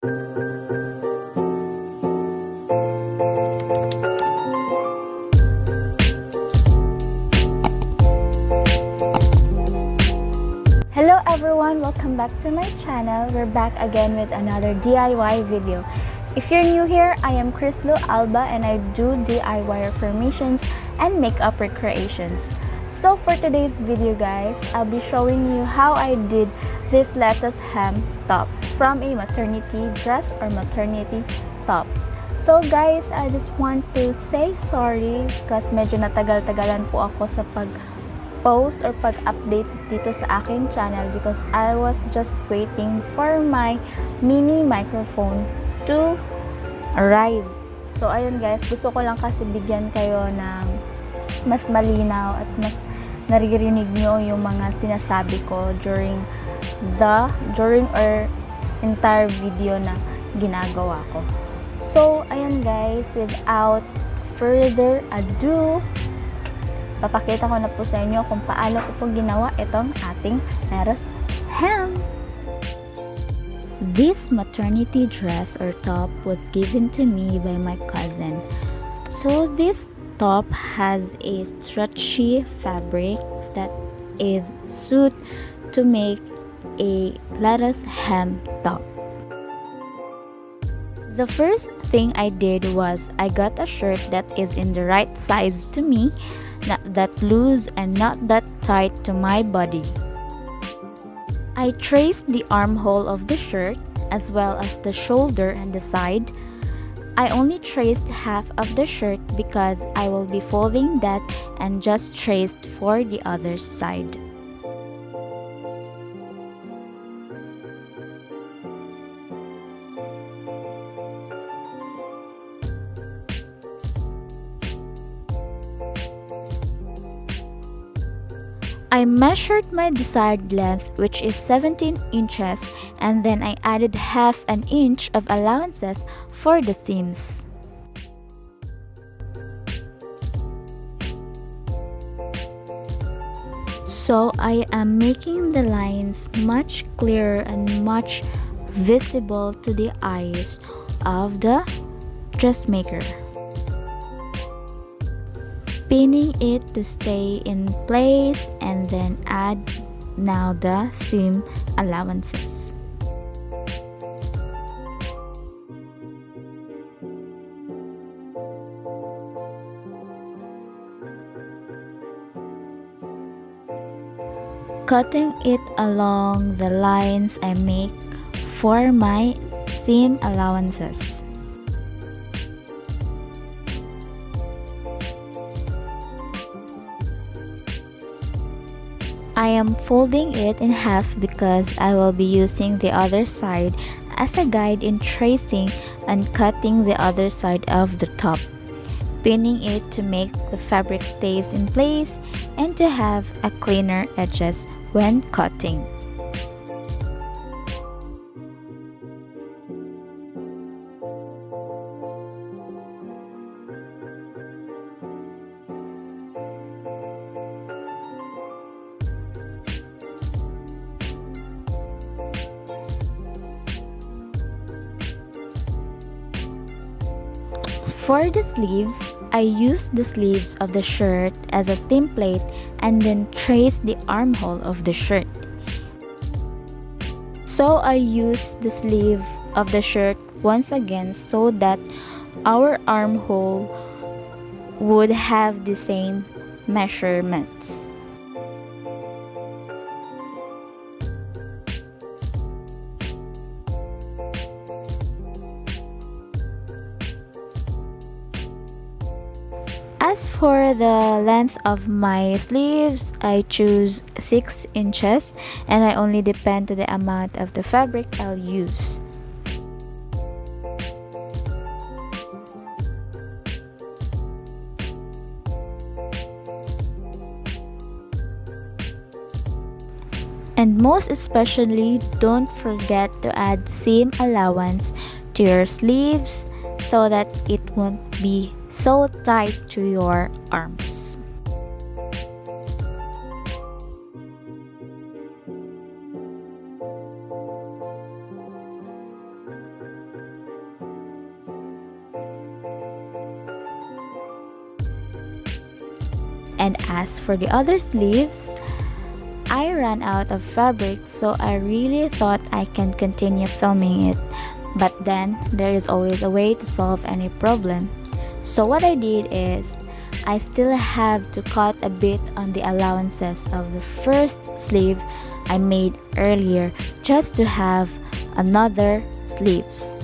Hello everyone, welcome back to my channel. We're back again with another DIY video. If you're new here, I am Chrislou Alba and I do DIY affirmations and makeup recreations. So for today's video guys, I'll be showing you how I did this lettuce hem top from a maternity dress or maternity top. So guys, I just want to say sorry because medyo natagal-tagalan po ako sa pag-post or pag-update dito sa aking channel because I was just waiting for my mini microphone to arrive. So ayun guys, gusto ko lang kasi bigyan kayo ng mas malinaw at mas naririnig nyo yung mga sinasabi ko during or entire video na ginagawa ko. So ayun guys, without further ado, papakita ko na po sa inyo kung paano ko po ginawa itong ating lettuce hem. This maternity dress or top was given to me by my cousin. So this top has a stretchy fabric that is suited to make a lettuce hem top. The first thing I did was I got a shirt that is in the right size to me, not that loose and not that tight to my body. I traced the armhole of the shirt as well as the shoulder and the side. I only traced half of the shirt because I will be folding that and just traced for the other side. I measured my desired length, which is 17 inches, and then I added half an inch of allowances for the seams. So I am making the lines much clearer and much visible to the eyes of the dressmaker, pinning it to stay in place, and then add now the seam allowances. Cutting it along the lines I make for my seam allowances. I am folding it in half because I will be using the other side as a guide in tracing and cutting the other side of the top, pinning it to make the fabric stays in place and to have a cleaner edges when cutting. For the sleeves, I used the sleeves of the shirt as a template and then traced the armhole of the shirt. So I used the sleeve of the shirt once again so that our armhole would have the same measurements. As for the length of my sleeves, I choose 6 inches and I only depend to the amount of the fabric I'll use. And most especially, don't forget to add seam allowance to your sleeves so that it won't be so tight to your arms. And as for the other sleeves, I ran out of fabric, so I really thought I can continue filming it. But then, there is always a way to solve any problem. So what I did is, I still have to cut a bit on the allowances of the first sleeve I made earlier just to have another sleeves.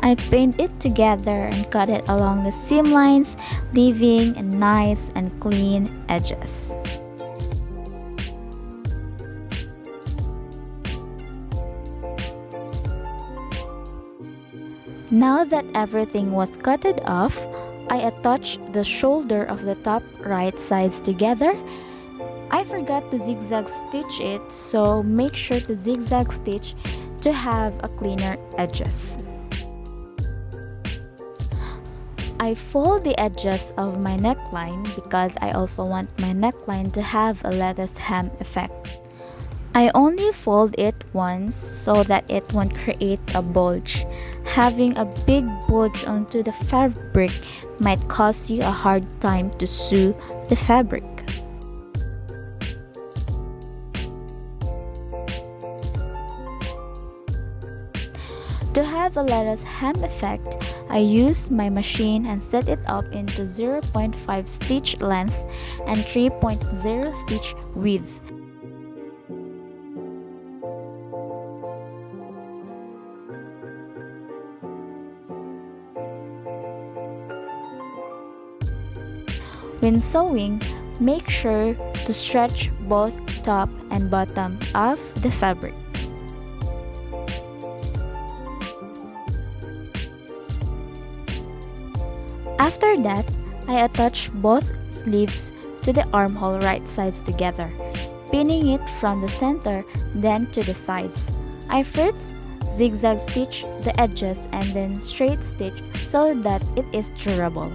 I pinned it together and cut it along the seam lines, leaving a nice and clean edges. Now that everything was cutted off, I attached the shoulder of the top right sides together. I forgot to zigzag stitch it, so make sure to zigzag stitch to have a cleaner edges. I fold the edges of my neckline because I also want my neckline to have a lettuce hem effect. I only fold it once so that it won't create a bulge. Having a big bulge onto the fabric might cause you a hard time to sew the fabric. To have a lettuce hem effect, I use my machine and set it up into 0.5 stitch length and 3.0 stitch width. When sewing, make sure to stretch both top and bottom of the fabric. After that, I attach both sleeves to the armhole right sides together, pinning it from the center then to the sides. I first zigzag stitch the edges and then straight stitch so that it is durable.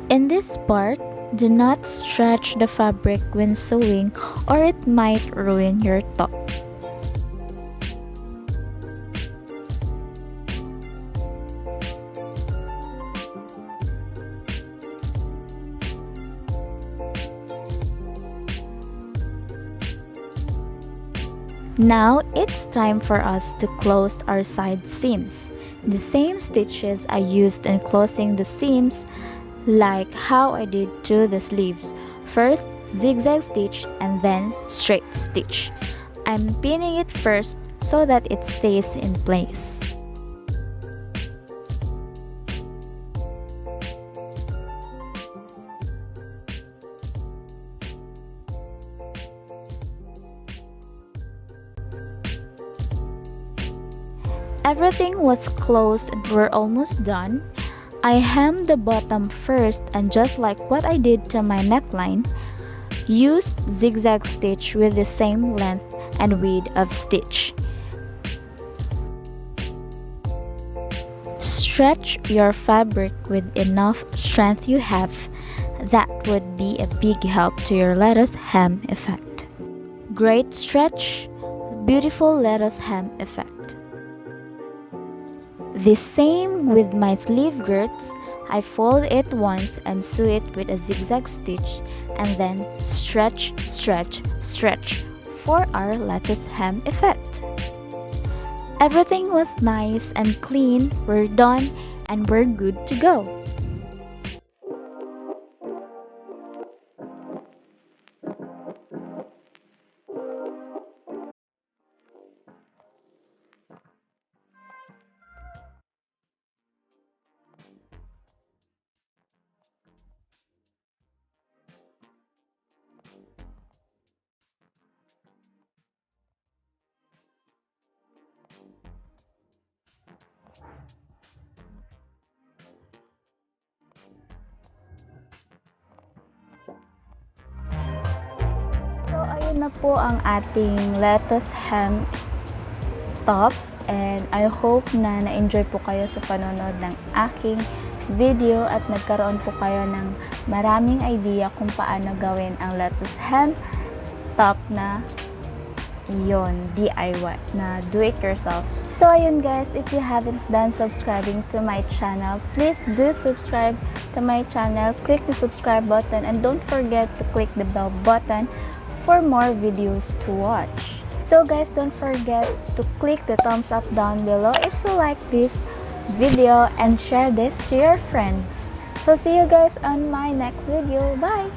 In this part, do not stretch the fabric when sewing or it might ruin your top. Now it's time for us to close our side seams. The same stitches I used in closing the seams, like how I did to the sleeves. First, zigzag stitch and then straight stitch. I'm pinning it first so that it stays in place. Everything was closed and we're almost done. I hemmed the bottom first and just like what I did to my neckline, used zigzag stitch with the same length and width of stitch. Stretch your fabric with enough strength you have. That would be a big help to your lettuce hem effect. Great stretch, beautiful lettuce hem effect. The same with my sleeve girts. I fold it once and sew it with a zigzag stitch and then stretch, stretch, stretch for our lettuce hem effect. Everything was nice and clean. We're done and we're good to go. na po ang ating lettuce hem top, and I hope na na-enjoy po kayo sa panonood ng aking video at nagkaroon po kayo ng maraming idea kung paano gawin ang lettuce hem top na yon DIY na do it yourself. So ayun guys, if you haven't done subscribing to my channel, please do subscribe to my channel. Click the subscribe button and don't forget to click the bell button for more videos to watch. So guys, don't forget to click the thumbs up down below if you like this video and share this to your friends. So see you guys on my next video. Bye!